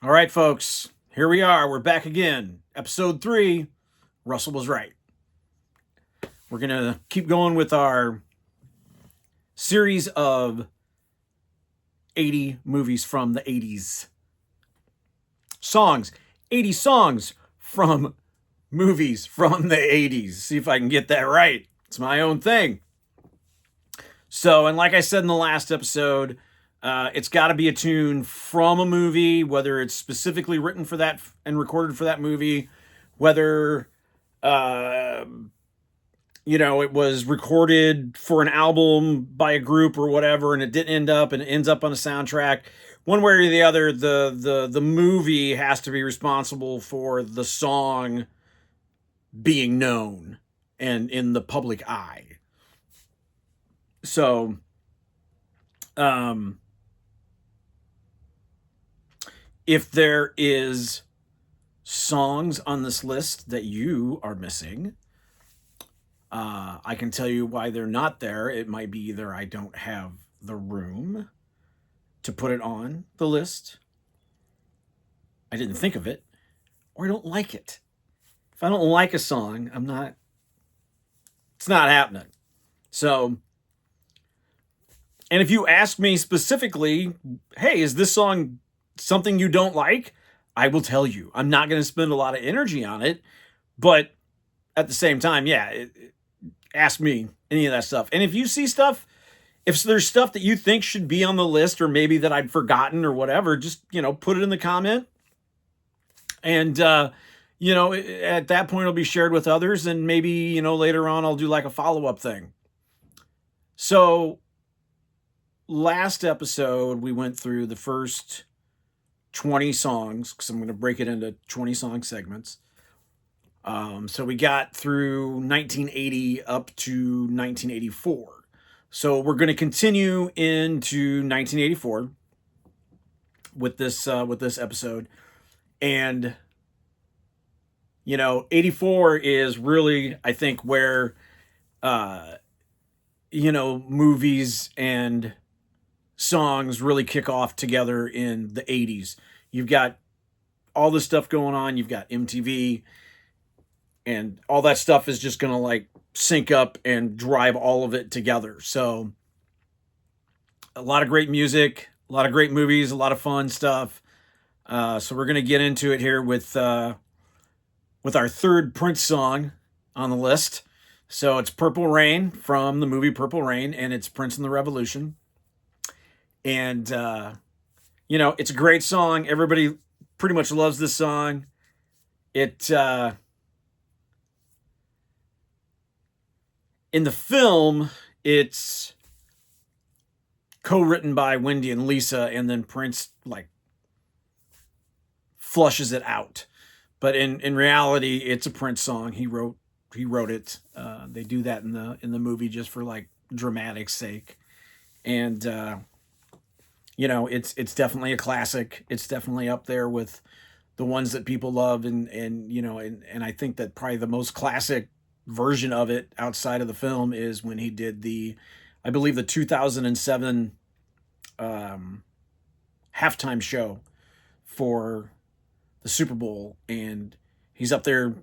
All right, folks, here we are. We're back again. Episode 3, Russell was right. We're going to keep going with our series of 80 movies from the 80s. Songs. 80 songs from movies from the 80s. See if I can get that right. It's my own thing. So, and like I said in the last episode, it's got to be a tune from a movie, whether it's specifically written for that and recorded for that movie, whether uh, it was recorded for an album by a group or whatever, and it didn't end up, and it ends up on a soundtrack. One way or the other, the movie has to be responsible for the song being known and in the public eye. So, if there is songs on this list that you are missing, I can tell you why they're not there. It might be either I don't have the room to put it on the list, I didn't think of it, or I don't like it. If I don't like a song, it's not happening. So, and if you ask me specifically, hey, is this song something you don't like? I will tell you. I'm not going to spend a lot of energy on it, but at the same time, ask me any of that stuff. And if you see stuff, if there's stuff that you think should be on the list or maybe that I'd forgotten or whatever, just, put it in the comment. And, at that point it'll be shared with others, and maybe, later on I'll do like a follow-up thing. So last episode, we went through the first 20 songs because I'm going to break it into 20 song segments. So we got through 1980 up to 1984. So we're going to continue into 1984 with this episode, and 84 is really, I think, where movies and songs really kick off together in the 80s. You've got all this stuff going on. You've got MTV, and all that stuff is just going to like sync up and drive all of it together. So a lot of great music, a lot of great movies, a lot of fun stuff. So we're going to get into it here with our third Prince song on the list. So it's Purple Rain from the movie Purple Rain, and it's Prince and the Revolution. And, it's a great song. Everybody pretty much loves this song. In the film, it's co-written by Wendy and Lisa, and then Prince like flushes it out. But in reality, it's a Prince song. He wrote it. They do that in the movie just for like dramatic sake, and it's definitely a classic. It's definitely up there with the ones that people love, and I think that probably the most classic version of it outside of the film is when he did I believe the 2007 halftime show for the Super Bowl, and he's up there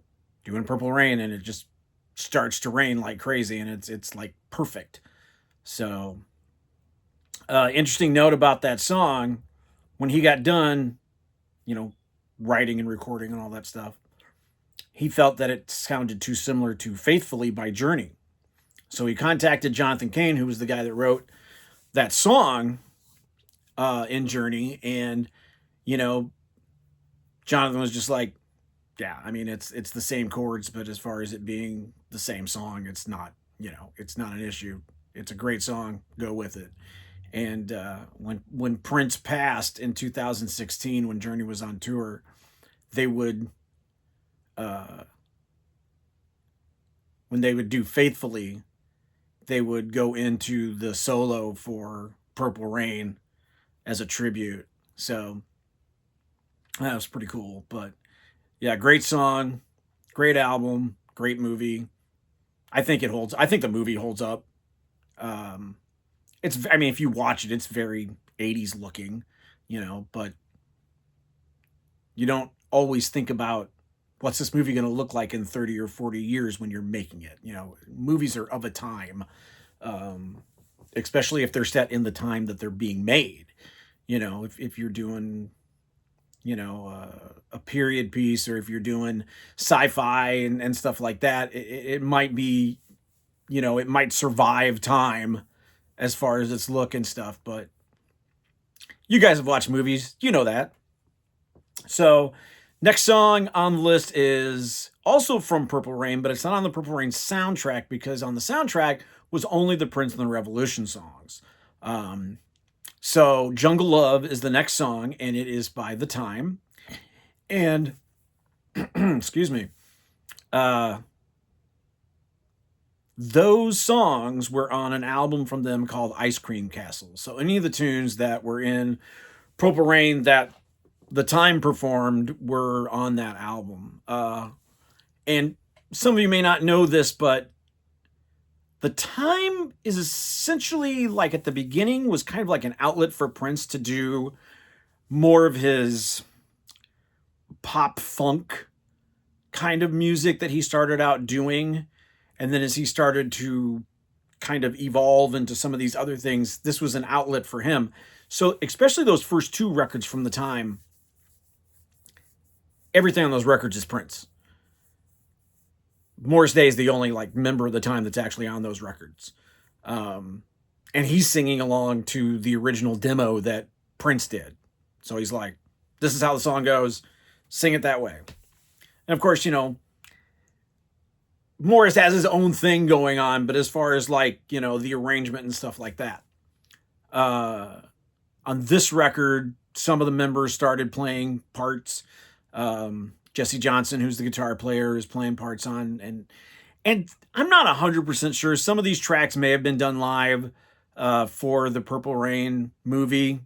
doing Purple Rain, and it just starts to rain like crazy, and it's like perfect. So, interesting note about that song, when he got done, writing and recording and all that stuff, he felt that it sounded too similar to Faithfully by Journey. So he contacted Jonathan Cain, who was the guy that wrote that song in Journey, and Jonathan was just like, yeah, I mean, it's the same chords, but as far as it being the same song, it's not an issue. It's a great song. Go with it. And when Prince passed in 2016, when Journey was on tour, they would when they would do Faithfully, they would go into the solo for Purple Rain as a tribute. So that was pretty cool. But yeah, great song, great album, great movie. I think the movie holds up. If you watch it, it's very 80s looking, but You don't always think about what's this movie going to look like in 30 or 40 years when you're making it. You know, movies are of a time, um, especially if they're set in the time that they're being made. You know, if you're doing, a period piece, or if you're doing sci-fi and stuff like that, it might be, it might survive time as far as its look and stuff. But you guys have watched movies, you know that. So, next song on the list is also from Purple Rain, but it's not on the Purple Rain soundtrack because on the soundtrack was only the Prince and the Revolution songs. Um, so, Jungle Love is the next song, and it is by The Time. And, excuse me, uh, those songs were on an album from them called Ice Cream Castle. So, any of the tunes that were in Purple Rain that The Time performed were on that album. And some of you may not know this, but The Time is essentially like at the beginning was kind of like an outlet for Prince to do more of his pop funk kind of music that he started out doing. And then as he started to kind of evolve into some of these other things, this was an outlet for him. So, especially those first two records from The Time, everything on those records is Prince. Morris Day is the only like member of The Time that's actually on those records. And he's singing along to the original demo that Prince did. So he's like, this is how the song goes, sing it that way. And of course, Morris has his own thing going on, but as far as like, the arrangement and stuff like that. On this record, some of the members started playing parts. Jesse Johnson, who's the guitar player, is playing parts on, and I'm not 100% sure. Some of these tracks may have been done live for the Purple Rain movie.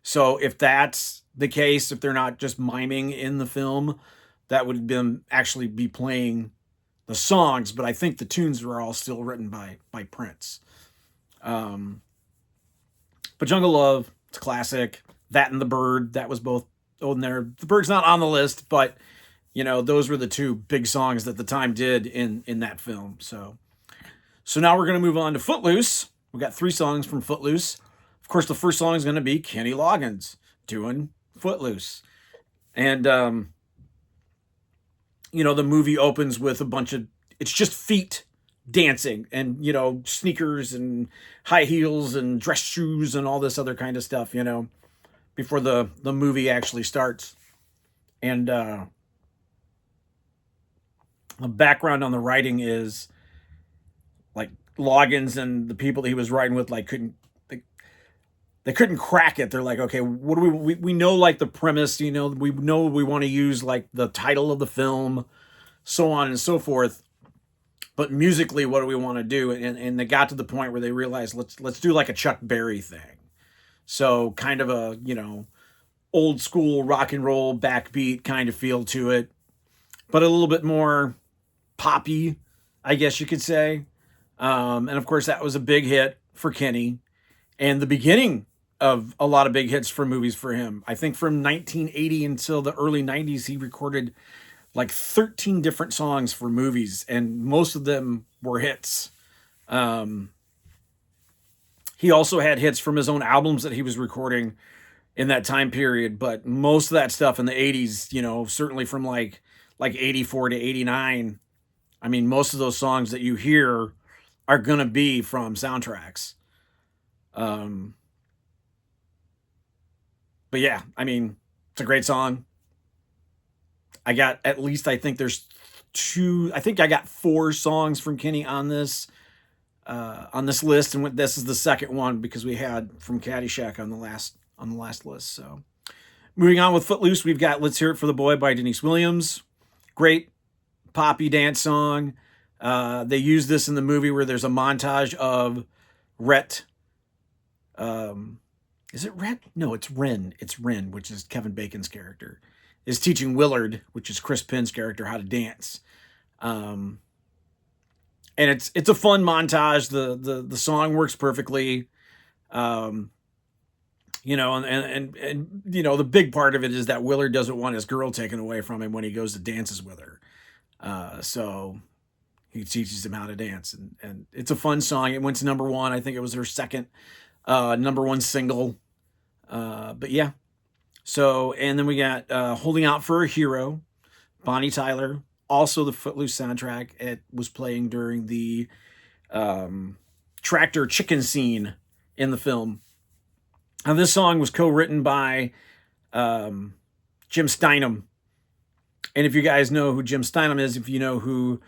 So if that's the case, if they're not just miming in the film, that would have been actually be playing the songs. But I think the tunes were all still written by Prince. But Jungle Love, it's a classic. That and The Bird, that was both on there. The Bird's not on the list, but those were the two big songs that The Time did in that film. So now we're going to move on to Footloose. We got 3 songs from Footloose. Of course, the first song is going to be Kenny Loggins doing Footloose. And, the movie opens with a bunch of, it's just feet dancing and, sneakers and high heels and dress shoes and all this other kind of stuff, before the movie actually starts. And the background on the writing is like Loggins and the people that he was writing with they couldn't crack it. They're like, okay, what do we know, like the premise, we know we want to use like the title of the film, so on and so forth. But musically, what do we want to do? And they got to the point where they realized let's do like a Chuck Berry thing. So kind of a, old school rock and roll backbeat kind of feel to it, but a little bit more poppy, I guess you could say. And of course, that was a big hit for Kenny and the beginning of a lot of big hits for movies for him. I think from 1980 until the early 90s, he recorded like 13 different songs for movies, and most of them were hits. He also had hits from his own albums that he was recording in that time period, but most of that stuff in the 80s, certainly from like 84 to 89, I mean, most of those songs that you hear are going to be from soundtracks. But yeah, I mean, it's a great song. I got at least, I think I got 4 songs from Kenny on this list, and this is the second one because we had from Caddyshack on the last list. So moving on with Footloose, we've got Let's Hear It for the Boy by Denise Williams. Great poppy dance song. They use this in the movie where there's a montage of Rhett. Is it Rhett? No, it's Ren. It's Ren, which is Kevin Bacon's character, is teaching Willard, which is Chris Penn's character, how to dance. And it's a fun montage. The song works perfectly. and the big part of it is that Willard doesn't want his girl taken away from him when he goes to dances with her. So he teaches him how to dance, and it's a fun song. It went to number one. I think it was her second number one single. But yeah. So, and then we got Holding Out for a Hero, Bonnie Tyler, also the Footloose soundtrack. It was playing during the tractor chicken scene in the film. Now, this song was co-written by Jim Steinman. And if you guys know who Jim Steinman is, if you know who,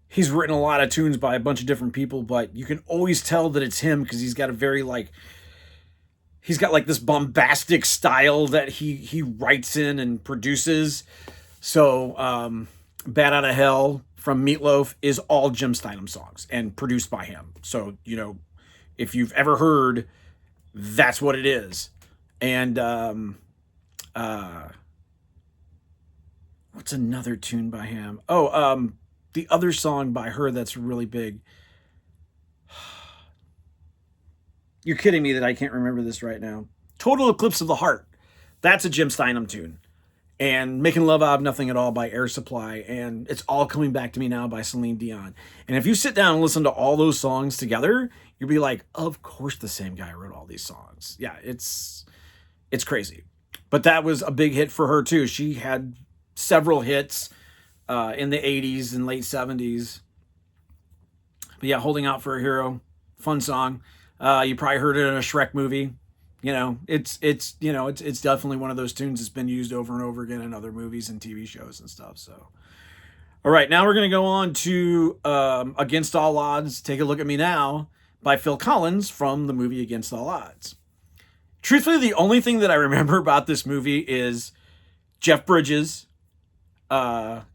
he's written a lot of tunes by a bunch of different people, but you can always tell that it's him because he's got a very he's got this bombastic style that he writes in and produces. So Bat Out of Hell from Meatloaf is all Jim Steinman songs and produced by him. So, if you've ever heard, that's what it is. And what's another tune by him? Oh, the other song by her that's really big. You're kidding me that I can't remember this right now. Total Eclipse of the Heart. That's a Jim Steinman tune. And Making Love Out of Nothing at All by Air Supply. And It's All Coming Back to Me Now by Celine Dion. And if you sit down and listen to all those songs together, you'll be like, of course the same guy wrote all these songs. Yeah, it's crazy. But that was a big hit for her too. She had several hits in the 80s and late 70s. But yeah, Holding Out for a Hero, fun song. You probably heard it in a Shrek movie. It's definitely one of those tunes that's been used over and over again in other movies and TV shows and stuff. So, all right, now we're going to go on to Against All Odds, Take a Look at Me Now by Phil Collins from the movie Against All Odds. Truthfully, the only thing that I remember about this movie is Jeff Bridges,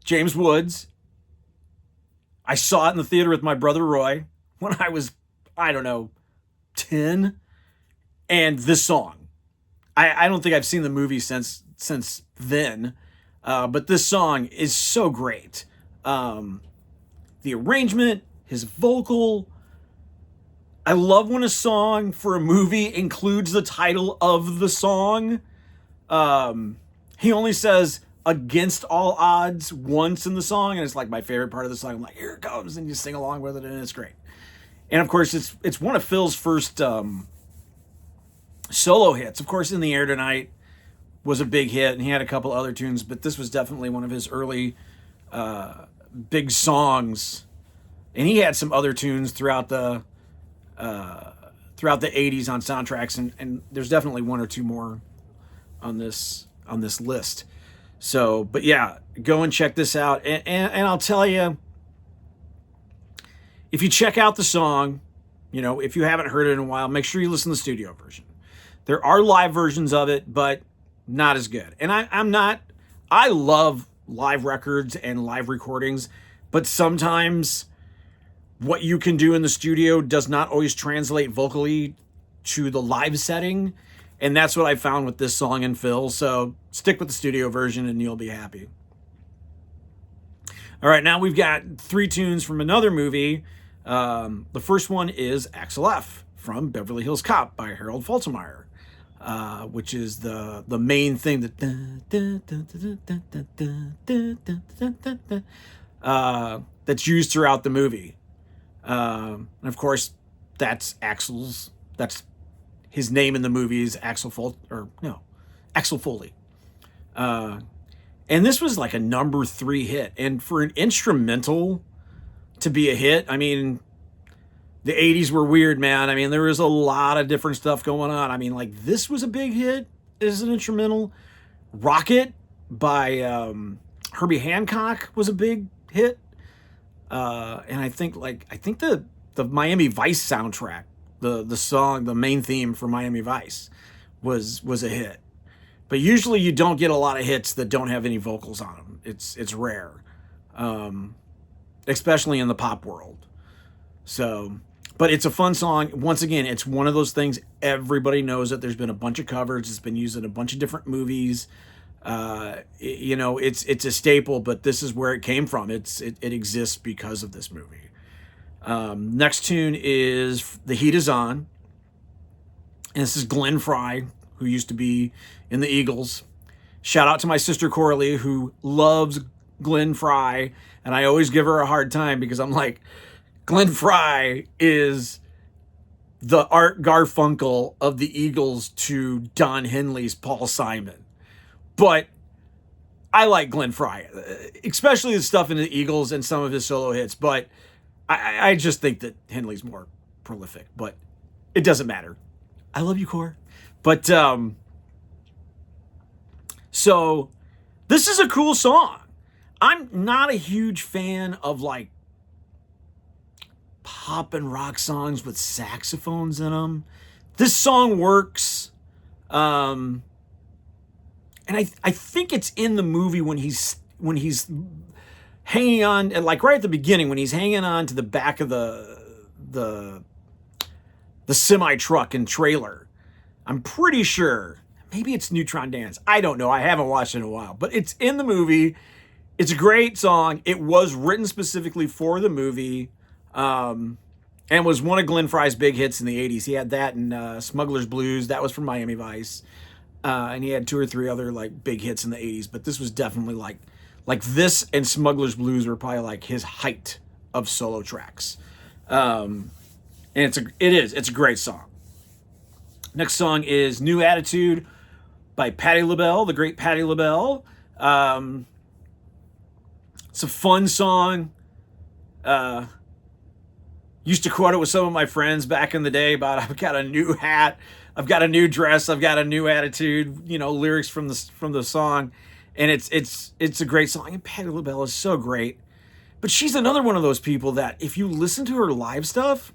James Woods. I saw it in the theater with my brother Roy when I was, 10. And this song. I don't think I've seen the movie since then. But this song is so great. The arrangement, his vocal. I love when a song for a movie includes the title of the song. He only says Against All Odds once in the song, and it's my favorite part of the song. I'm like, here it comes, and you sing along with it, and it's great. And of course, it's one of Phil's first solo hits. Of course, In the Air Tonight was a big hit, and he had a couple other tunes, but this was definitely one of his early big songs. And he had some other tunes throughout the 80s on soundtracks, and there's definitely one or two more on this list. So, but yeah, go and check this out. And I'll tell you, if you check out the song, if you haven't heard it in a while, make sure you listen to the studio version. There are live versions of it, but not as good. And I love live records and live recordings, but sometimes what you can do in the studio does not always translate vocally to the live setting. And that's what I found with this song and Phil. So stick with the studio version and you'll be happy. All right, now we've got 3 tunes from another movie. The first one is Axel F. from Beverly Hills Cop by Harold Faltermeyer, which is the main thing that's used throughout the movie. And of course, that's his name in the movie is Axel Foley. And this was a number 3 hit. And for an instrumental to be a hit, the 80s were weird, man. There was a lot of different stuff going on. This was a big hit as an instrumental. Rocket by Herbie Hancock was a big hit. And I think the Miami Vice soundtrack, the song, the main theme for Miami Vice was a hit. But usually you don't get a lot of hits that don't have any vocals on them. It's rare. Especially in the pop world. So, but it's a fun song. Once again, it's one of those things everybody knows that there's been a bunch of covers. It's been used in a bunch of different movies. It's a staple, but this is where it came from. It exists because of this movie. Next tune is The Heat Is On. And this is Glenn Frey, who used to be in the Eagles. Shout out to my sister Coralie, who loves Glenn Frey, and I always give her a hard time because I'm like, Glenn Frey is the Art Garfunkel of the Eagles to Don Henley's Paul Simon. But I like Glenn Frey, especially the stuff in the Eagles and some of his solo hits. But I just think that Henley's more prolific. But it doesn't matter. I love you, Core. But so this is a cool song. I'm not a huge fan of like pop and rock songs with saxophones in them. This song works. And I think it's in the movie when he's hanging on, and like right at the beginning when he's hanging on to the back of the semi truck and trailer. I'm pretty sure. Maybe it's Neutron Dance. I don't know. I haven't watched it in a while, but it's in the movie. It's a great song. It was written specifically for the movie, and was one of Glenn Frey's big hits in the 80s. He had that in Smuggler's Blues. That was from Miami Vice. And he had 2 or 3 other like big hits in the 80s, but this was definitely like this and Smuggler's Blues were probably like his height of solo tracks. And it's a great song. Next song is New Attitude by Patti LaBelle, the great Patti LaBelle. It's a fun song. Used to quote it with some of my friends back in the day about I've got a new hat, I've got a new dress, I've got a new attitude, lyrics from the song. And it's a great song. And Patti LaBelle is so great. But she's another one of those people that if you listen to her live stuff,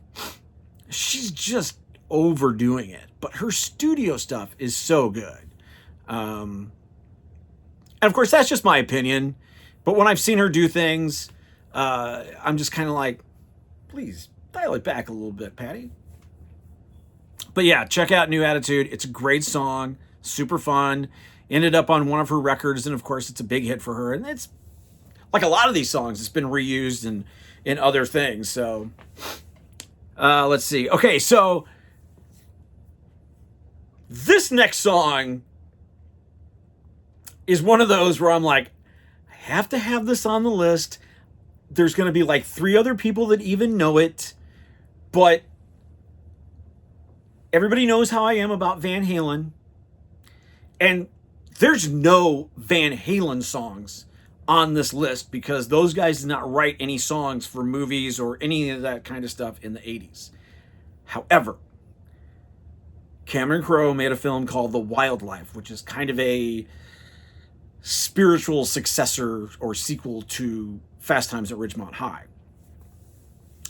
she's just overdoing it. But her studio stuff is so good. And of course, that's just my opinion. But when I've seen her do things, I'm just kind of like, please dial it back a little bit, Patti. But yeah, check out New Attitude. It's a great song, super fun. Ended up on one of her records, and of course, it's a big hit for her. And it's like a lot of these songs, it's been reused in other things. So let's see. Okay, so this next song is one of those where I'm like, I have to have this on the list. There's going to be like 3 other people that even know it, but everybody knows how I am about Van Halen. And there's no Van Halen songs on this list because those guys did not write any songs for movies or any of that kind of stuff in the 80s. However, Cameron Crowe made a film called The Wildlife, which is kind of a spiritual successor or sequel to Fast Times at Ridgemont High.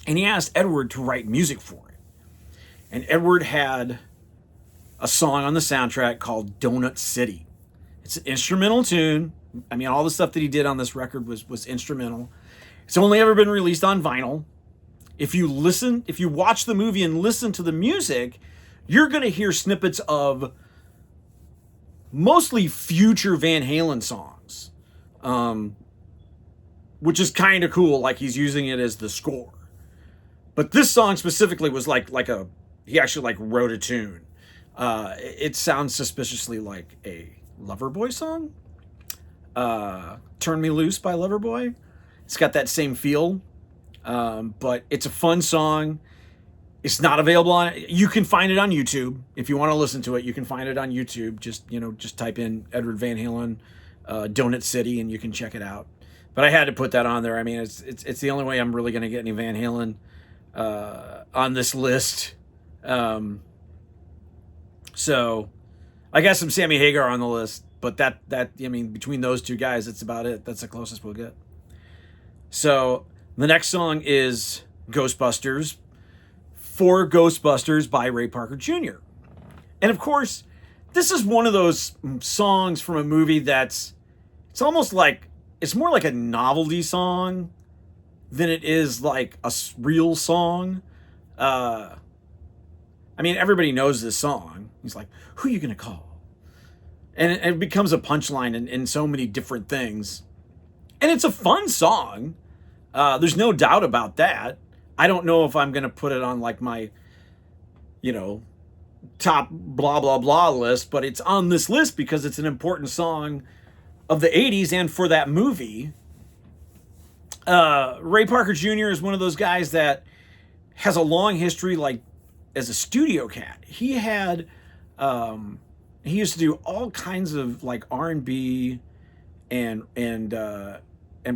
And he asked Edward to write music for it. And Edward had a song on the soundtrack called Donut City. It's an instrumental tune. I mean, all the stuff that he did on this record was instrumental. It's only ever been released on vinyl. If you watch the movie and listen to the music, you're going to hear snippets of mostly future Van Halen songs, which is kind of cool. Like he's using it as the score. But this song specifically was he actually wrote a tune. It sounds suspiciously like a Loverboy song. Turn Me Loose by Loverboy. It's got that same feel. But it's a fun song. It's not available on, you can find it on YouTube. If you want to listen to it, you can find it on YouTube. Just type in Edward Van Halen, Donut City, and you can check it out. But I had to put that on there. I mean, it's the only way I'm really going to get any Van Halen on this list. So I got some Sammy Hagar on the list, but that between those 2 guys, that's about it. That's the closest we'll get. So the next song is Ghostbusters, For Ghostbusters by Ray Parker Jr. And of course, this is one of those songs from a movie it's almost like, it's more like a novelty song than it is like a real song. Everybody knows this song. He's like, who are you going to call? And it becomes a punchline in so many different things. And it's a fun song. There's no doubt about that. I don't know if I'm going to put it on like my, top blah blah blah list, but it's on this list because it's an important song of the 80s and for that movie. Ray Parker Jr. is one of those guys that has a long history, like as a studio cat. He used to do all kinds of like R&B and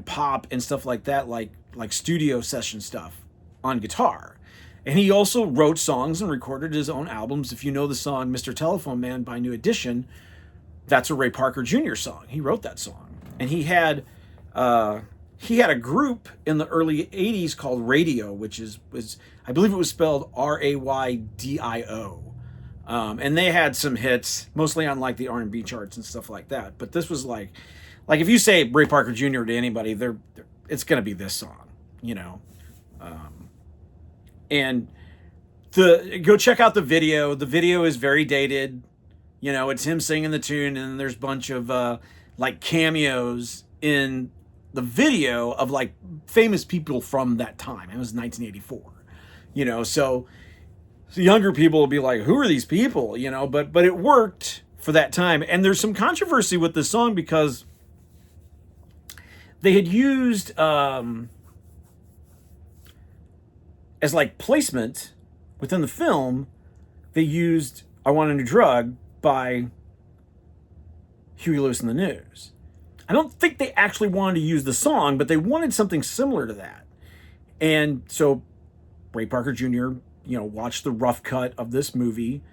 pop and stuff like that, like studio session stuff on guitar. And he also wrote songs and recorded his own albums. If you know the song Mr. Telephone Man by New Edition, that's a Ray Parker Jr. song. He wrote that song. And he had a group in the early 80s called Radio, which was I believe it was spelled Raydio. And they had some hits, mostly on like the R&B charts and stuff like that. But this was like if you say Ray Parker Jr. to anybody, it's going to be this song, you know. And go check out the video. The video is very dated. You know, it's him singing the tune, and there's a bunch of like cameos in the video of like famous people from that time. It was 1984. You know, so younger people will be like, who are these people? You know, but it worked for that time. And there's some controversy with this song because they had used as like placement within the film, they used I Want a New Drug by Huey Lewis and the News. I don't think they actually wanted to use the song, but they wanted something similar to that. And so Ray Parker Jr., you know, watched the rough cut of this movie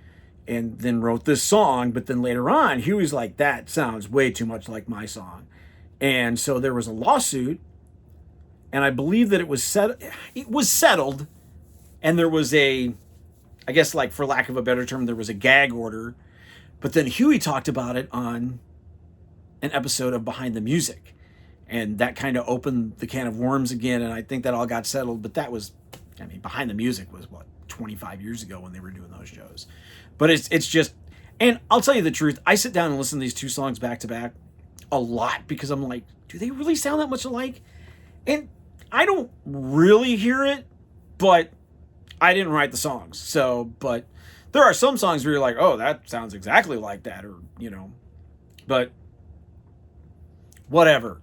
and then wrote this song. But then later on, Huey's like, that sounds way too much like my song. And so there was a lawsuit, and I believe that it was settled, and there was I guess, like, for lack of a better term, there was a gag order. But then Huey talked about it on an episode of Behind the Music. And that kind of opened the can of worms again, and I think that all got settled. But that was, I mean, Behind the Music was, 25 years ago when they were doing those shows. But it's just, and I'll tell you the truth, I sit down and listen to these two songs back to back a lot because I'm like, do they really sound that much alike? And I don't really hear it, but I didn't write the songs. So, but there are some songs where you're like, oh, that sounds exactly like that, or, you know, but whatever.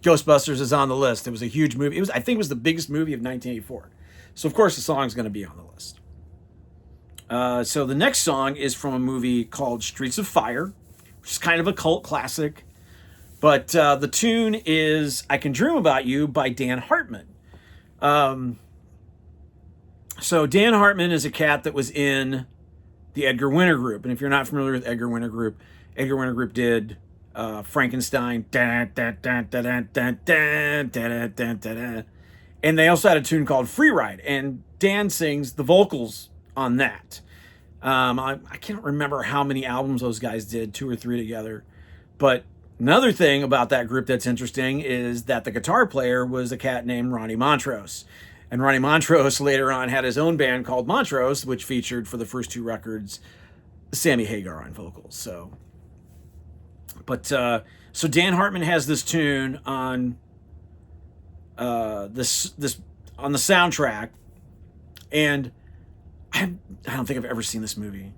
Ghostbusters is on the list. It was a huge movie. I think it was the biggest movie of 1984. So, of course, the song's going to be on the list. So the next song is from a movie called Streets of Fire, which is kind of a cult classic. But the tune is I Can Dream About You by Dan Hartman. So Dan Hartman is a cat that was in the Edgar Winter Group. And if you're not familiar with Edgar Winter Group did Frankenstein. And they also had a tune called Free Ride. And Dan sings the vocals on that. I can't remember how many albums those guys did, 2 or 3 together. But another thing about that group that's interesting is that the guitar player was a cat named Ronnie Montrose. And Ronnie Montrose later on had his own band called Montrose, which featured for the first 2 records Sammy Hagar on vocals. So Dan Hartman has this tune on this on the soundtrack, and I don't think I've ever seen this movie.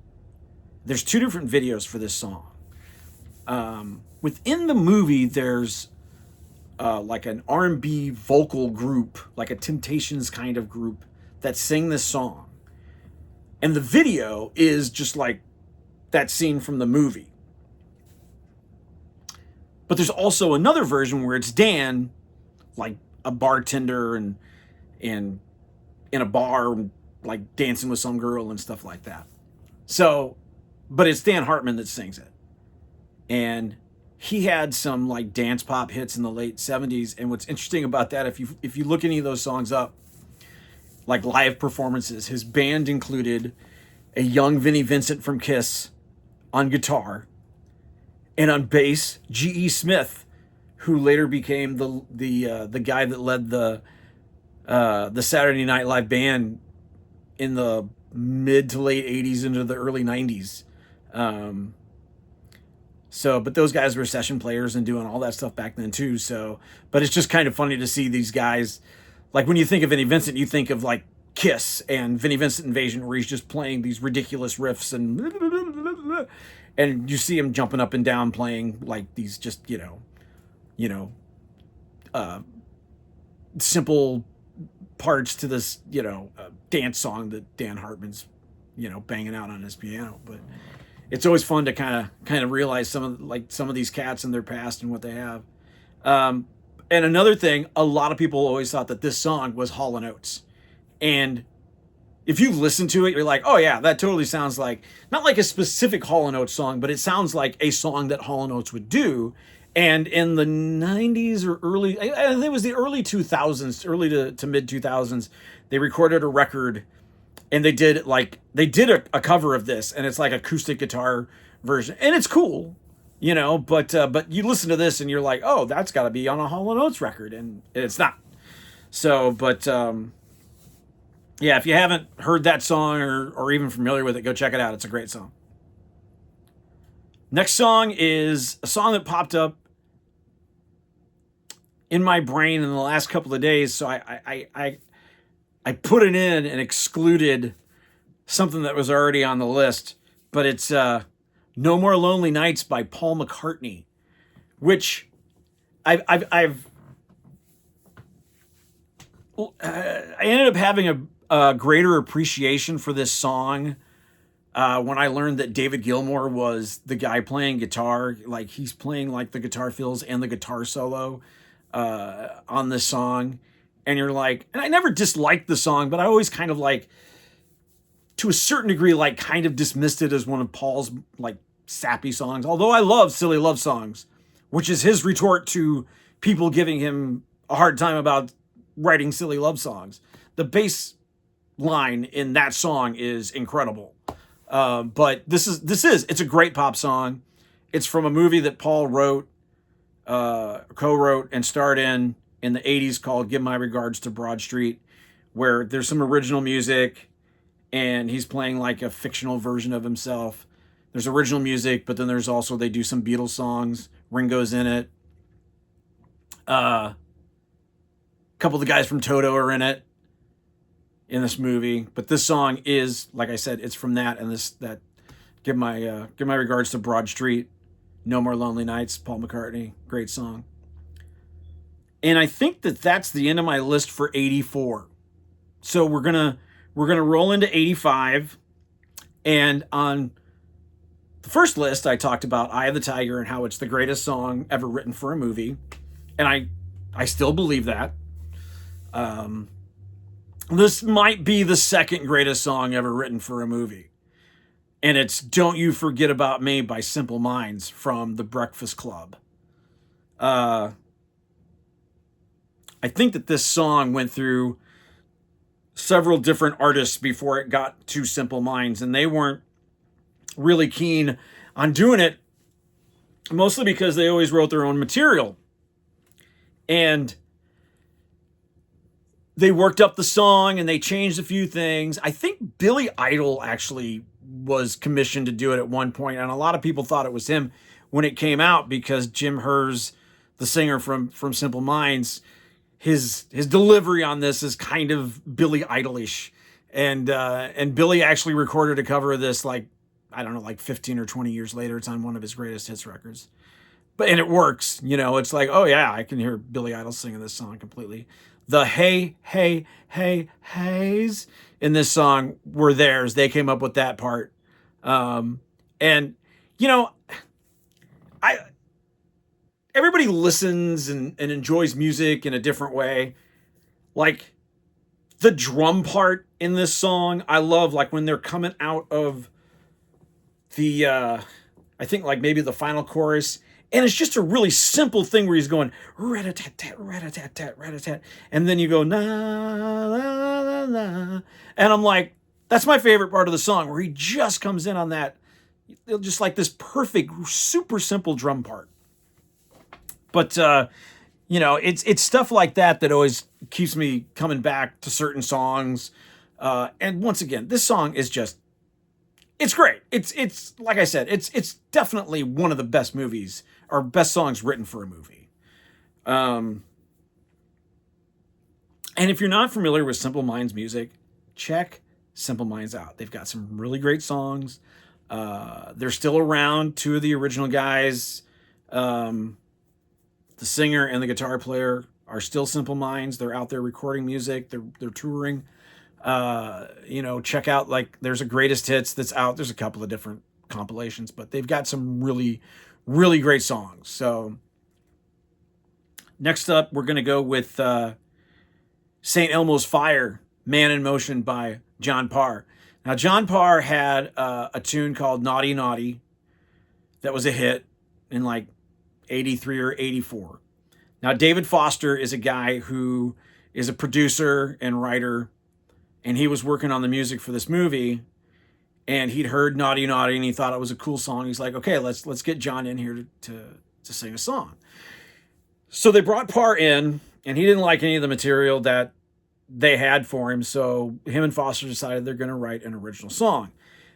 There's 2 different videos for this song. Within the movie, there's like an R&B vocal group, like a Temptations kind of group that sing this song. And the video is just like that scene from the movie. But there's also another version where it's Dan, like a bartender and in a bar, like dancing with some girl and stuff like that. So, but it's Dan Hartman that sings it. And he had some like dance pop hits in the late 70s. And what's interesting about that, if you look any of those songs up, like live performances, his band included a young Vinnie Vincent from Kiss on guitar, and on bass, G.E. Smith, who later became the guy that led the Saturday Night Live band in the mid to late 80s into the early 90s. But those guys were session players and doing all that stuff back then too. So, but it's just kind of funny to see these guys. Like when you think of Vinnie Vincent, you think of like Kiss and Vinnie Vincent Invasion, where he's just playing these ridiculous riffs and you see him jumping up and down playing like these just you know uh, simple parts to this dance song that Dan Hartman's banging out on his piano. But it's always fun to kind of realize some of these cats in their past and what they have. And another thing, a lot of people always thought that this song was Hall & Oates. And if you listen to it, you're like, oh yeah, that totally sounds like, not like a specific Hall & Oates song, but it sounds like a song that Hall & Oates would do. And in the 90s or I think it was the early 2000s, early to mid 2000s, they recorded a record and they did a cover of this, and it's like acoustic guitar version. And it's cool, but you listen to this and you're like, oh, that's got to be on a Hall & Oates record. And it's not. So, but yeah, if you haven't heard that song or even familiar with it, go check it out. It's a great song. Next song is a song that popped up in my brain in the last couple of days. So I put it in and excluded something that was already on the list. But it's No More Lonely Nights by Paul McCartney, which I ended up having a greater appreciation for this song when I learned that David Gilmour was the guy playing guitar. Like, he's playing like the guitar fills and the guitar solo on this song. And you're like, and I never disliked the song, but I always kind of like, to a certain degree, like kind of dismissed it as one of Paul's like sappy songs. Although I love Silly Love Songs, which is his retort to people giving him a hard time about writing silly love songs. The bass line in that song is incredible. But it's a great pop song. It's from a movie that Paul wrote, co-wrote and starred in the 80s called Give My Regards to Broad Street, where there's some original music and he's playing like a fictional version of himself. There's original music, but then there's also, they do some Beatles songs. Ringo's in it. A couple of the guys from Toto are in it in this movie. But this song is, like I said, it's from that, and that Give My Regards to Broad Street, No More Lonely Nights, Paul McCartney, great song. And I think that's the end of my list for 84. So we're gonna roll into 85, and on the first list I talked about Eye of the Tiger and how it's the greatest song ever written for a movie, and I still believe that. This might be the second greatest song ever written for a movie, and it's Don't You Forget About Me by Simple Minds from The Breakfast Club. I think that this song went through several different artists before it got to Simple Minds, and they weren't really keen on doing it, mostly because they always wrote their own material. And they worked up the song and they changed a few things. I think Billy Idol actually was commissioned to do it at one point, and a lot of people thought it was him when it came out, because Jim Hers, the singer from Simple Minds, his delivery on this is kind of Billy Idol-ish. And Billy actually recorded a cover of this, like, I don't know, like 15 or 20 years later. It's on one of his greatest hits records. And it works, it's like, oh yeah, I can hear Billy Idol singing this song completely. The hey, hey, hey, heys in this song were theirs. They came up with that part. Everybody listens and enjoys music in a different way. Like, the drum part in this song, I love, like when they're coming out of the, I think like maybe the final chorus, and it's just a really simple thing where he's going rat-a-tat-tat, rat-a-tat-tat, rat-a-tat, and then you go na la la la, and I'm like, that's my favorite part of the song, where he just comes in on that, just like this perfect, super simple drum part. But it's stuff like that always keeps me coming back to certain songs. And once again, this song is just, it's great. It's like I said, it's definitely one of the best movies or best songs written for a movie. And if you're not familiar with Simple Minds music, check Simple Minds out. They've got some really great songs. They're still around. Two of the original guys, the singer and the guitar player, are still Simple Minds. They're out there recording music. They're touring. Check out, like, there's a greatest hits that's out. There's a couple of different compilations, but they've got some really, really great songs. So next up, we're going to go with St. Elmo's Fire, Man in Motion by John Parr. Now, John Parr had a tune called Naughty Naughty that was a hit in like 83 or 84. Now, David Foster is a guy who is a producer and writer, and he was working on the music for this movie, and he'd heard Naughty Naughty, and he thought it was a cool song. He's like, okay, let's get John in here to sing a song. So they brought Parr in, and he didn't like any of the material that they had for him, so him and Foster decided they're going to write an original song.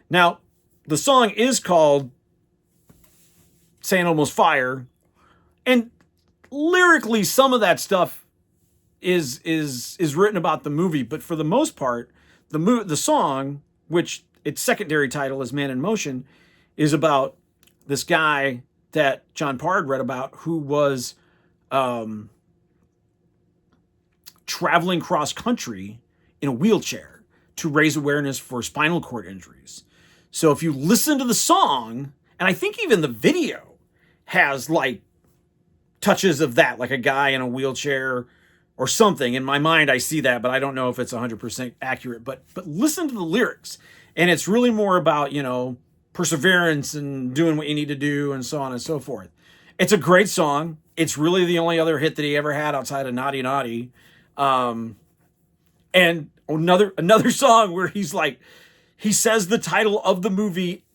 Now, the song is called St. Elmo's Fire, and lyrically, some of that stuff is written about the movie, but for the most part, the song, which its secondary title is Man in Motion, is about this guy that John Parr read about who was traveling cross country in a wheelchair to raise awareness for spinal cord injuries. So if you listen to the song, and I think even the video has like touches of that, like a guy in a wheelchair or something. In my mind, I see that, but I don't know if it's 100% accurate. But listen to the lyrics, and it's really more about, perseverance and doing what you need to do and so on and so forth. It's a great song. It's really the only other hit that he ever had outside of Naughty Naughty. And another song where he's like, he says the title of the movie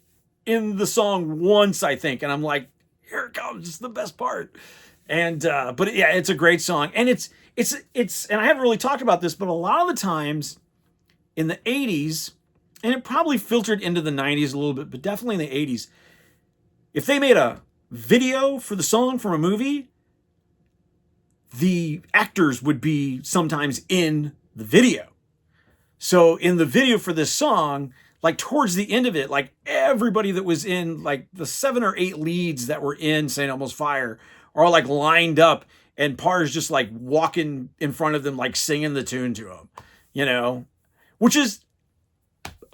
in the song once, I think. And I'm like, here it comes. It's the best part. And, but yeah, it's a great song. And it's, and I haven't really talked about this, but a lot of the times in the 80s, and it probably filtered into the 90s a little bit, but definitely in the 80s, if they made a video for the song from a movie, the actors would be sometimes in the video. So in the video for this song, like towards the end of it, like everybody that was in, like the 7 or 8 leads that were in St. Elmo's Fire are all like lined up, and Parr's just like walking in front of them, like singing the tune to them, which is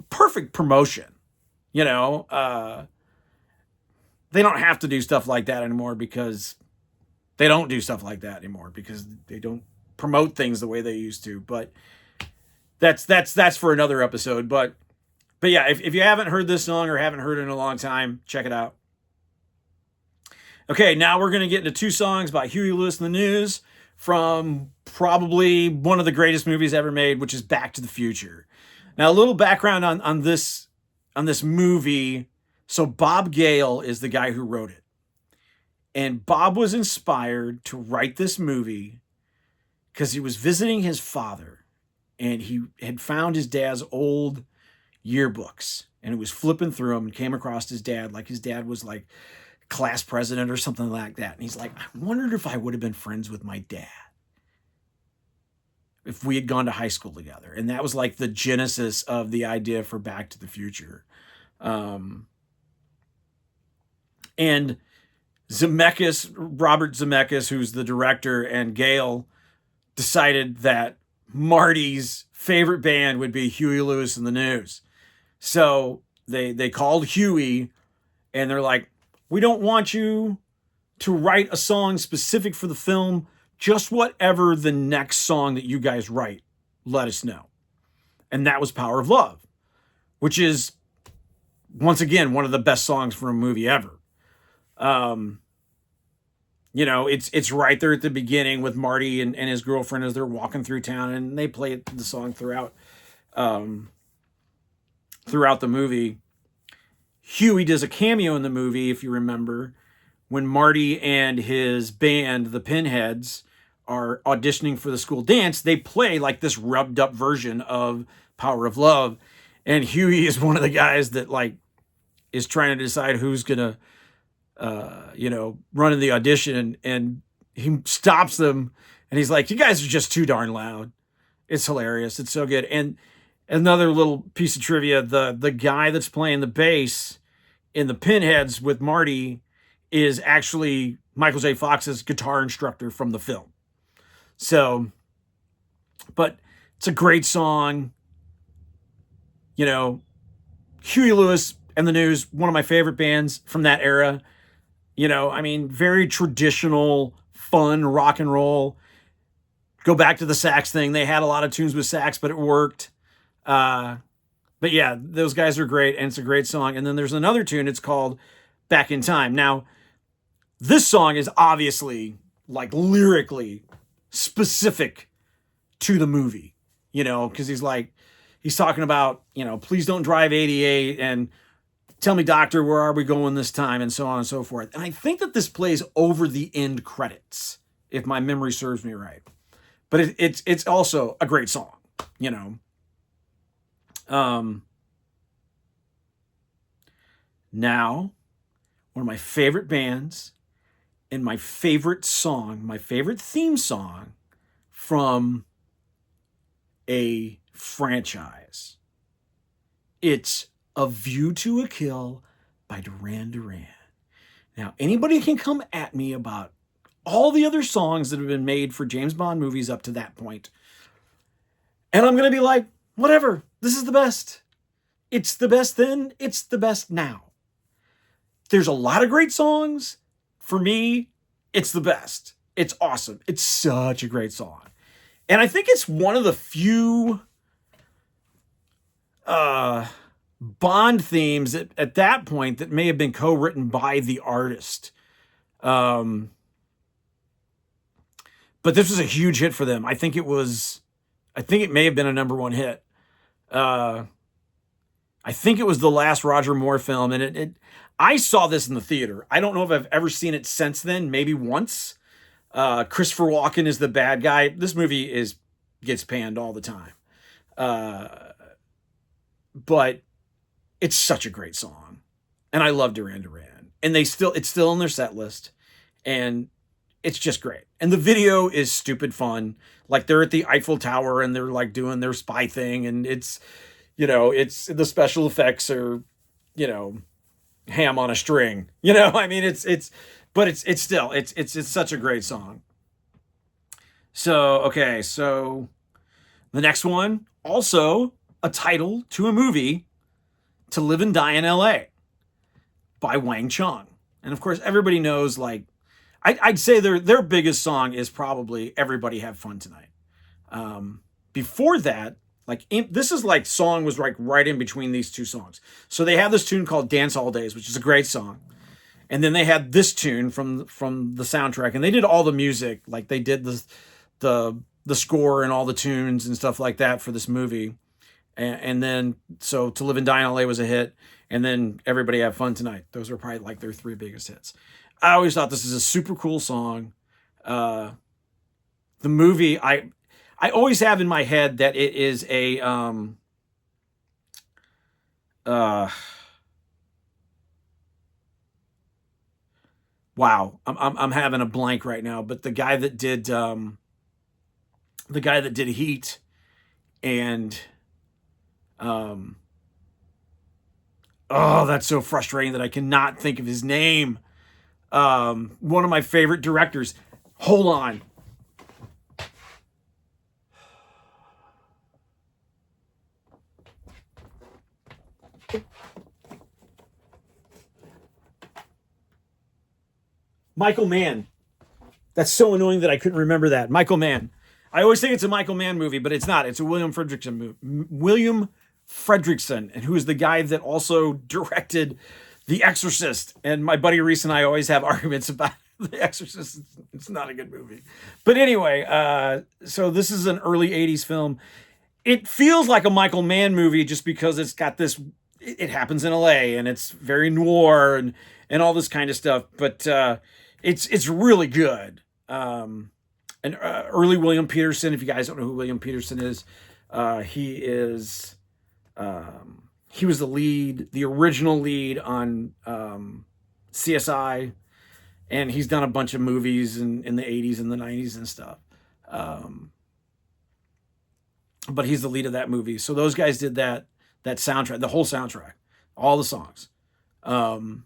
perfect promotion. They don't have to do stuff like that anymore because they don't do stuff like that anymore because they don't promote things the way they used to. But that's for another episode. But yeah, if you haven't heard this song or haven't heard it in a long time, check it out. Okay, now we're going to get into 2 songs by Huey Lewis and the News from probably one of the greatest movies ever made, which is Back to the Future. Now, a little background on this movie. So Bob Gale is the guy who wrote it. And Bob was inspired to write this movie because he was visiting his father, and he had found his dad's old yearbooks, and it was flipping through them and came across his dad. Like his dad was like class president or something like that. And he's like, I wondered if I would have been friends with my dad if we had gone to high school together. And that was like the genesis of the idea for Back to the Future. And Robert Zemeckis, who's the director, and Gale decided that Marty's favorite band would be Huey Lewis and the News. So they called Huey, and they're like, we don't want you to write a song specific for the film, just whatever the next song that you guys write, let us know. And that was Power of Love, which is, once again, one of the best songs for a movie ever. It's right there at the beginning with Marty and his girlfriend as they're walking through town, and they play the song throughout the movie. Huey does a cameo in the movie, if you remember, when Marty and his band, the Pinheads, are auditioning for the school dance. They play like this rubbed up version of Power of Love, and Huey is one of the guys that like is trying to decide who's gonna run in the audition, and he stops them, and he's like, you guys are just too darn loud. It's hilarious. It's so good. And Another little piece of trivia: the guy that's playing the bass in the Pinheads with Marty is actually Michael J. Fox's guitar instructor from the film. So, but it's a great song. You know, Huey Lewis and the News, one of my favorite bands from that era. You know, I mean, very traditional, fun rock and roll. Go back to the sax thing. They had a lot of tunes with sax, but it worked. But yeah, those guys are great, and it's a great song. And then there's another tune. It's called Back in Time. Now, this song is obviously like lyrically specific to the movie, you know, because he's talking about, you know, please don't drive 88 and tell me, doctor, where are we going this time, and so on and so forth. And I think that this plays over the end credits, if my memory serves me right. But it's also a great song, you know. Now, one of my favorite bands and my favorite song, my favorite theme song from a franchise. It's A View to a Kill by Duran Duran. Now, anybody can come at me about all the other songs that have been made for James Bond movies up to that point, and I'm going to be like, whatever, this is the best. It's the best then, it's the best now. There's a lot of great songs. For me, it's the best. It's awesome. It's such a great song. And I think it's one of the few Bond themes at that point that may have been co-written by the artist. But this was a huge hit for them. I think it may have been a number one hit. I think it was the last Roger Moore film, and I saw this in the theater. I don't know if I've ever seen it since then, maybe once. Christopher Walken is the bad guy. This movie gets panned all the time. But it's such a great song. And I love Duran Duran. And it's still on their set list. And it's just great. And the video is stupid fun. Like they're at the Eiffel Tower and they're like doing their spy thing. And it's, you know, it's the special effects are, you know, ham on a string. You know, I mean, it's still such a great song. So, okay. So the next one, also a title to a movie, To Live and Die in LA by Wang Chung. And of course, everybody knows, like, I'd say their biggest song is probably Everybody Have Fun Tonight. Before that, this is like song was like right in between these two songs. So they have this tune called Dance All Days, which is a great song. And then they had this tune from the soundtrack, and they did all the music. Like they did the score and all the tunes and stuff like that for this movie. And then, so To Live and Die in LA was a hit. And then Everybody Have Fun Tonight. Those were probably like their three biggest hits. I always thought this is a super cool song. The movie, I always have in my head that it is a, wow, I'm having a blank right now, but the guy that did Heat and, oh, that's so frustrating that I cannot think of his name. One of my favorite directors. Hold on. Michael Mann. That's so annoying that I couldn't remember that. Michael Mann. I always think it's a Michael Mann movie, but it's not. It's a William Fredrickson movie. William Fredrickson, and who is the guy that also directed The Exorcist. And my buddy Reese and I always have arguments about The Exorcist. It's not a good movie. But anyway, so this is an early 80s film. It feels like a Michael Mann movie just because it's got this, it happens in LA and it's very noir and all this kind of stuff. But it's really good. And early William Peterson, if you guys don't know who William Peterson is, he was the original lead on CSI, and he's done a bunch of movies in the 80s and the 90s and stuff. but he's the lead of that movie. So those guys did that soundtrack, the whole soundtrack, all the songs. And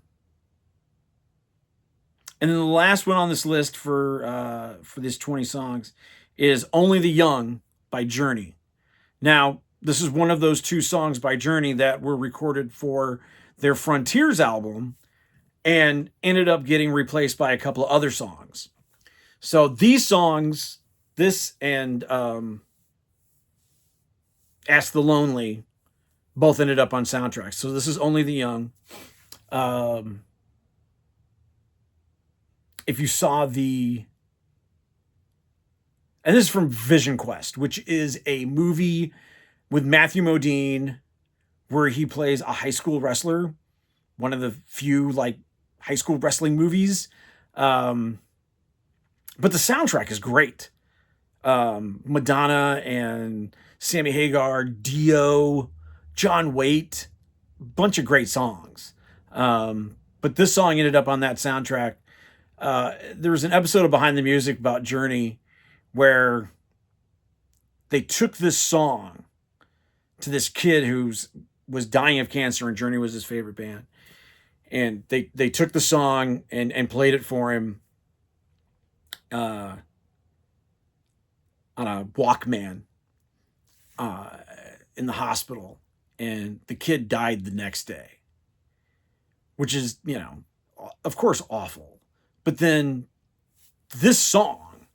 then the last one on this list for these 20 songs is "Only the Young" by Journey. Now, this is one of those 2 songs by Journey that were recorded for their Frontiers album and ended up getting replaced by a couple of other songs. So these songs, this and Ask the Lonely, both ended up on soundtracks. So this is "Only the Young." If you saw and this is from Vision Quest, which is a movie with Matthew Modine where he plays a high school wrestler, one of the few like high school wrestling movies. But the soundtrack is great. Madonna and Sammy Hagar, Dio, John Waite, bunch of great songs. But this song ended up on that soundtrack. There was an episode of Behind the Music about Journey where they took this song to this kid who was dying of cancer, and Journey was his favorite band. And they took the song and played it for him on a Walkman in the hospital. And the kid died the next day, which is, of course, awful. But then this song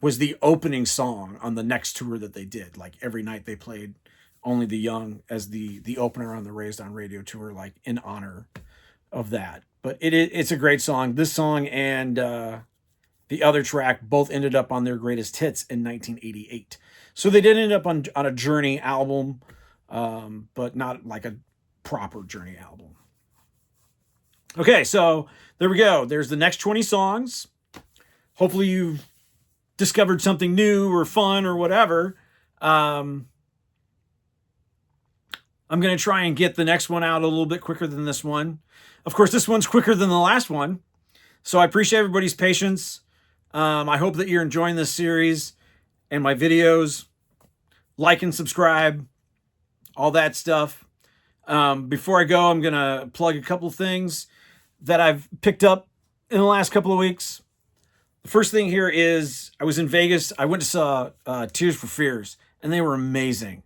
was the opening song on the next tour that they did. Like every night they played "Only the Young" as the opener on the Raised on Radio tour, like in honor of that. But it's a great song. This song and the other track both ended up on their greatest hits in 1988. So they did end up on a Journey album, but not like a proper Journey album. Okay, so there we go. There's the next 20 songs. Hopefully you've discovered something new or fun or whatever. I'm going to try and get the next one out a little bit quicker than this one. Of course, this one's quicker than the last one. So I appreciate everybody's patience. I hope that you're enjoying this series and my videos. Like and subscribe, all that stuff. Before I go, I'm going to plug a couple things that I've picked up in the last couple of weeks. The first thing here is I was in Vegas. I went to saw Tears for Fears, and they were amazing.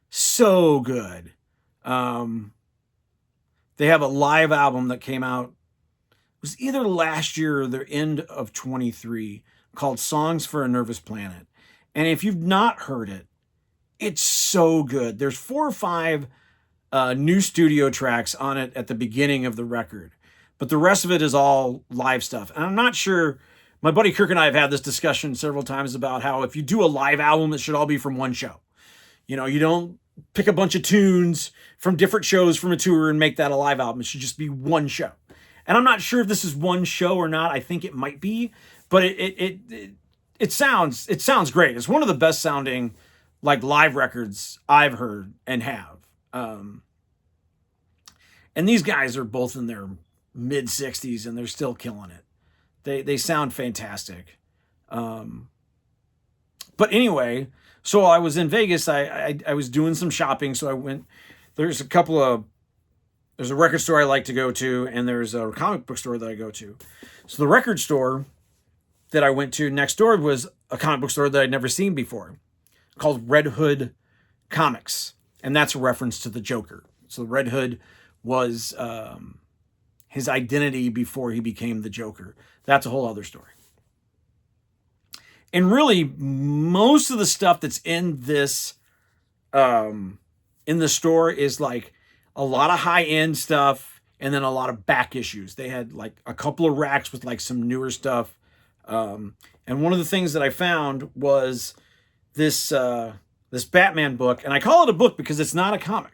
So good. They have a live album that came out. It was either last year or the end of 23 called "Songs for a Nervous Planet." And if you've not heard it, it's so good. There's 4 or 5 new studio tracks on it at the beginning of the record. But the rest of it is all live stuff. And I'm not sure, my buddy Kirk and I have had this discussion several times about how if you do a live album, it should all be from one show. You don't pick a bunch of tunes from different shows from a tour and make that a live album. It should just be one show. And I'm not sure if this is one show or not. I think it might be, but it sounds great. It's one of the best sounding like live records I've heard and have. And these guys are both in their mid 60s and they're still killing it. They sound fantastic. But anyway, so I was in Vegas. I was doing some shopping. So I went, there's a record store I like to go to, and there's a comic book store that I go to. So the record store that I went to next door was a comic book store that I'd never seen before, called Red Hood Comics. And that's a reference to the Joker. So Red Hood was his identity before he became the Joker. That's a whole other story. And really, most of the stuff that's in this, in the store is like a lot of high-end stuff and then a lot of back issues. They had like a couple of racks with like some newer stuff. And one of the things that I found was this Batman book, and I call it a book because it's not a comic.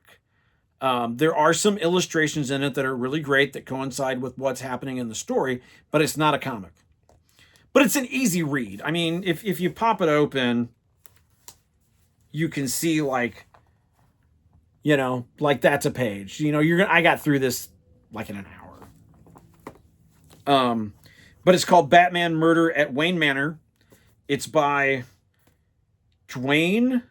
There are some illustrations in it that are really great that coincide with what's happening in the story, but it's not a comic. But it's an easy read. I mean, if you pop it open, you can see like that's a page. I got through this like in an hour. But it's called Batman Murder at Wayne Manor. It's by Dwayne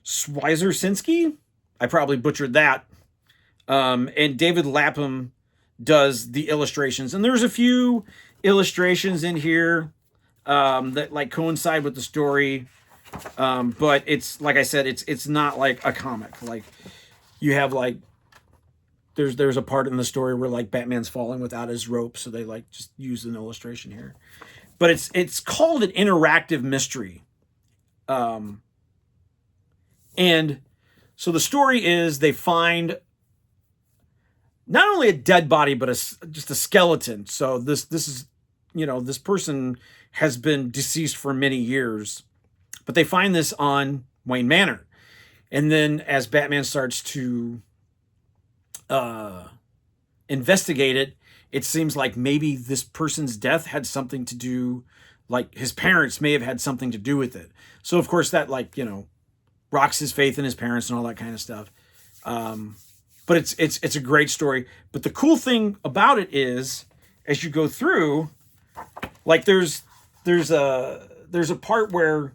Swizersinski. I probably butchered that. And David Lapham does the illustrations. And there's a few illustrations in here that like coincide with the story. But it's like I said, it's not like a comic. Like you have like there's a part in the story where like Batman's falling without his rope, so they like just use an illustration here. But it's called an interactive mystery. And so the story is they find not only a dead body, but just a skeleton. So this is, this person has been deceased for many years, but they find this on Wayne Manor. And then as Batman starts to investigate it, it seems like maybe this person's death had something to do, like his parents may have had something to do with it. So of course that rocks his faith in his parents and all that kind of stuff. But it's a great story. But the cool thing about it is, as you go through, like there's a part where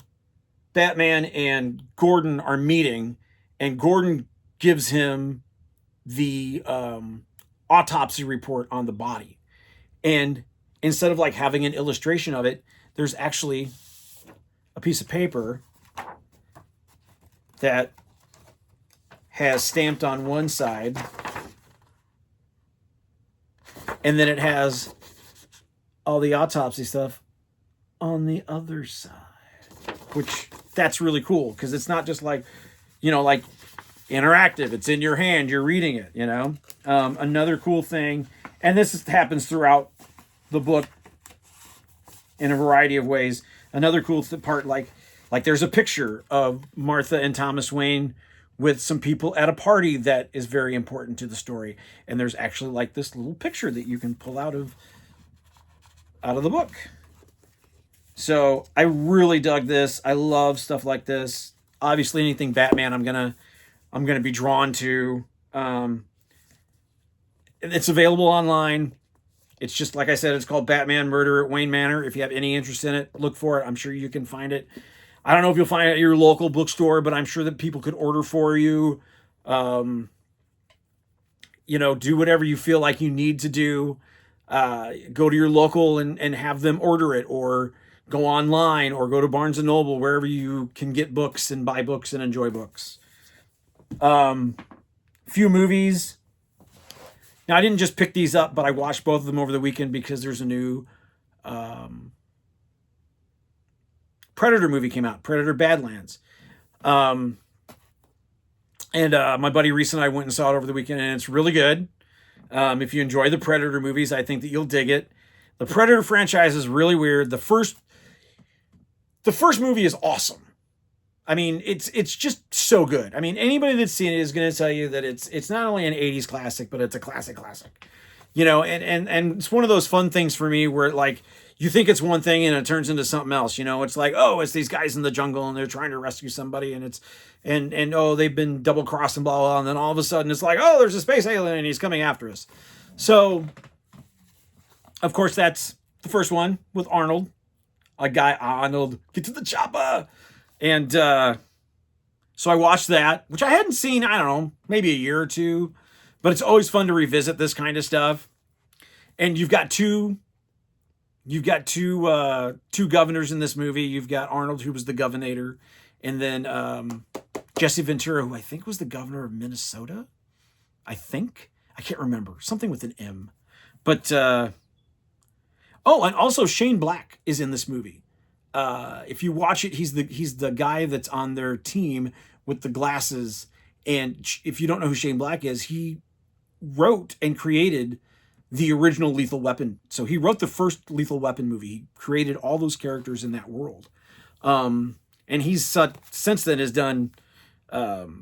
Batman and Gordon are meeting, and Gordon gives him the autopsy report on the body. And instead of like having an illustration of it, there's actually a piece of paper that has stamped on one side, and then it has all the autopsy stuff on the other side, which that's really cool because it's not just like, like interactive. It's in your hand. You're reading it, Another cool thing, and this happens throughout the book in a variety of ways. Another cool part, like there's a picture of Martha and Thomas Wayne with some people at a party that is very important to the story. And there's actually like this little picture that you can pull out of the book. So I really dug this. I love stuff like this. Obviously anything Batman I'm gonna be drawn to. It's available online. It's just like I said, it's called Batman Murder at Wayne Manor. If you have any interest in it, look for it. I'm sure you can find it. I don't know if you'll find it at your local bookstore, but I'm sure that people could order for you. Do whatever you feel like you need to do. Go to your local and have them order it, or go online, or go to Barnes & Noble, wherever you can get books and buy books and enjoy books. Few movies. Now, I didn't just pick these up, but I watched both of them over the weekend because there's a new Predator movie came out, Predator Badlands. And my buddy Reese and I went and saw it over the weekend, and it's really good. If you enjoy the Predator movies, I think that you'll dig it. The Predator franchise is really weird. The first movie is awesome. I mean, it's just so good. I mean, anybody that's seen it is going to tell you that it's not only an 80s classic, but it's a classic. And it's one of those fun things for me where like you think it's one thing and it turns into something else. It's like, oh, it's these guys in the jungle and they're trying to rescue somebody, and oh, they've been double crossed and blah, blah, blah, and then all of a sudden it's like, oh, there's a space alien and he's coming after us. So of course that's the first one with Arnold. A guy, Arnold, get to the chopper. And so I watched that, which I hadn't seen, I don't know, maybe a year or two, but it's always fun to revisit this kind of stuff. And you've got two governors in this movie. You've got Arnold, who was the governor, and then Jesse Ventura, who I think was the governor of Minnesota. I can't remember, something with an M. But and also Shane Black is in this movie. If you watch it, he's the guy that's on their team with the glasses. And if you don't know who Shane Black is, he wrote and created the original Lethal Weapon. So he wrote the first Lethal Weapon movie. He created all those characters in that world. And he's since then has done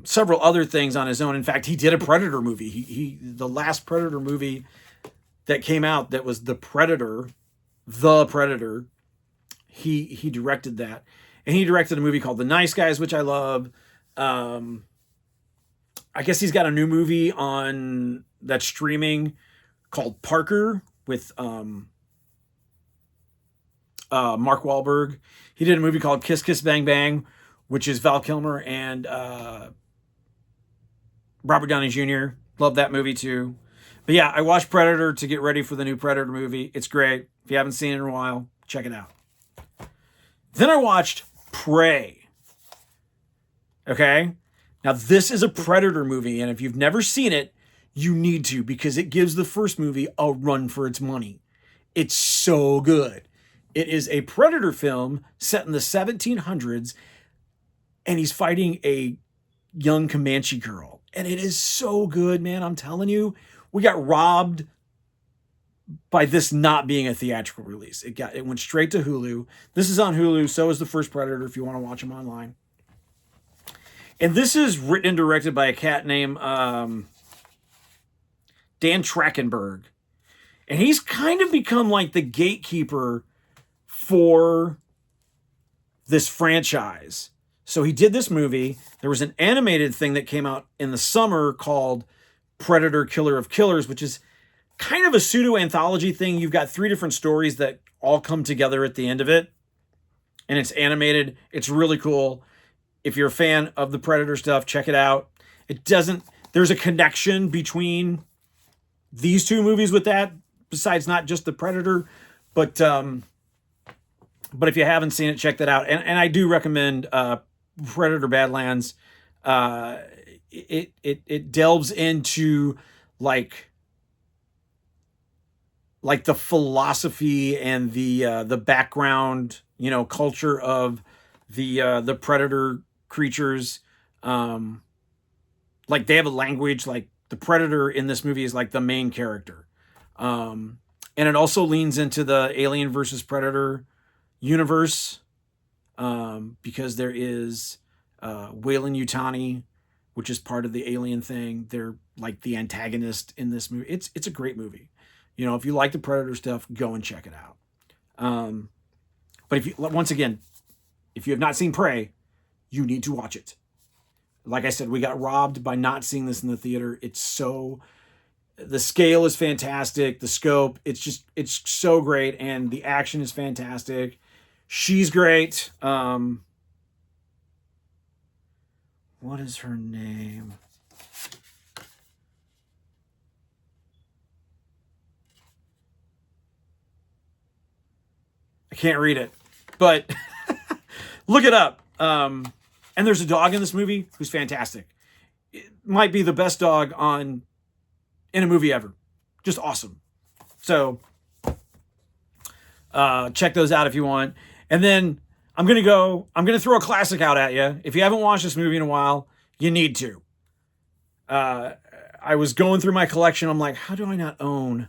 several other things on his own. In fact, he did a Predator movie. The last Predator movie that came out that was The Predator. He directed that, and he directed a movie called The Nice Guys, which I love. I guess he's got a new movie on that's streaming called Parker with Mark Wahlberg. He did a movie called Kiss Kiss Bang Bang, which is Val Kilmer and Robert Downey Jr. Love that movie too. But yeah, I watched Predator to get ready for the new Predator movie. It's great. If you haven't seen it in a while, check it out. Then I watched Prey. Okay? Now, this is a Predator movie, and if you've never seen it, you need to, because it gives the first movie a run for its money. It's so good. It is a Predator film set in the 1700s, and he's fighting a young Comanche girl. And it is so good, man. I'm telling you, we got robbed by this not being a theatrical release. It went straight to Hulu. This is on Hulu. So is the first Predator if you want to watch them online. And this is written and directed by a cat named Dan Trachtenberg. And he's kind of become like the gatekeeper for this franchise. So he did this movie. There was an animated thing that came out in the summer called Predator Killer of Killers, which is kind of a pseudo-anthology thing. You've got 3 different stories that all come together at the end of it. And it's animated. It's really cool. If you're a fan of the Predator stuff, check it out. There's a connection between these 2 movies with that, besides not just the Predator. But if you haven't seen it, check that out. And I do recommend Predator Badlands. It delves into like the philosophy and the background, culture of the Predator creatures. Like they have a language. Like the Predator in this movie is like the main character, and it also leans into the Alien versus Predator universe, because there is Weyland-Yutani, which is part of the Alien thing. They're like the antagonist in this movie. It's a great movie. If you like the Predator stuff, go and check it out. But if you have not seen Prey, you need to watch it. Like I said, we got robbed by not seeing this in the theater. The scale is fantastic. The scope, it's so great. And the action is fantastic. She's great. What is her name? I can't read it, but look it up. And there's a dog in this movie who's fantastic. It might be the best dog in a movie ever. Just awesome. So check those out if you want. And then I'm going to throw a classic out at you. If you haven't watched this movie in a while, you need to. I was going through my collection. I'm like, how do I not own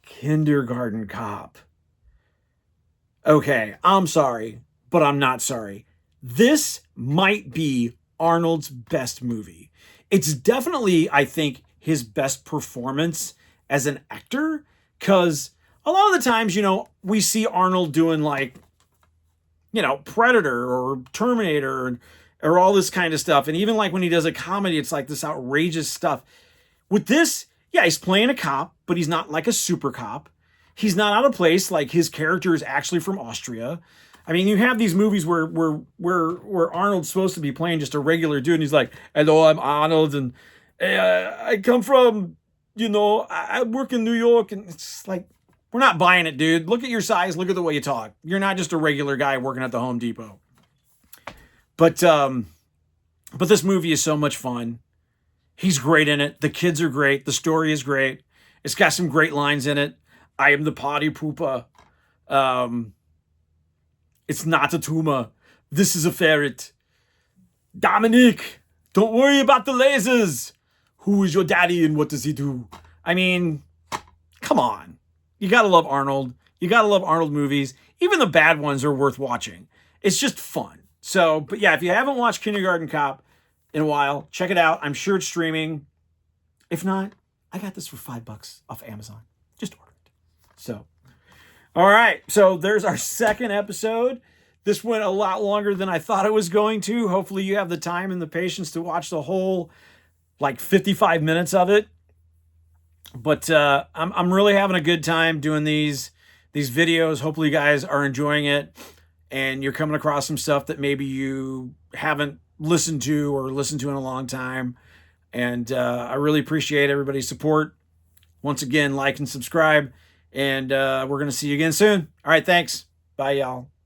Kindergarten Cop? Okay, I'm sorry, but I'm not sorry. This might be Arnold's best movie. It's definitely, I think, his best performance as an actor, because a lot of the times, we see Arnold doing like, Predator or Terminator or all this kind of stuff. And even like when he does a comedy, it's like this outrageous stuff. With this, yeah, he's playing a cop, but he's not like a super cop. He's not out of place. Like his character is actually from Austria. I mean, you have these movies where Arnold's supposed to be playing just a regular dude, and he's like, "Hello, I'm Arnold, and I come from, I work in New York," and it's like, we're not buying it, dude. Look at your size. Look at the way you talk. You're not just a regular guy working at the Home Depot. But this movie is so much fun. He's great in it. The kids are great. The story is great. It's got some great lines in it. I am the party pooper. It's not a tumor. This is a ferret. Dominic, don't worry about the lasers. Who is your daddy and what does he do? I mean, come on. You gotta love Arnold. You gotta love Arnold movies. Even the bad ones are worth watching. It's just fun. So, but yeah, if you haven't watched Kindergarten Cop in a while, check it out. I'm sure it's streaming. If not, I got this for $5 off Amazon. Just order it. So, all right. So there's our second episode. This went a lot longer than I thought it was going to. Hopefully you have the time and the patience to watch the whole, 55 minutes of it. But I'm really having a good time doing these videos. Hopefully you guys are enjoying it. and you're coming across some stuff that maybe you haven't listened to or listened to in a long time. And I really appreciate everybody's support. Once again, like and subscribe, and we're going to see you again soon. All right, thanks. Bye, y'all.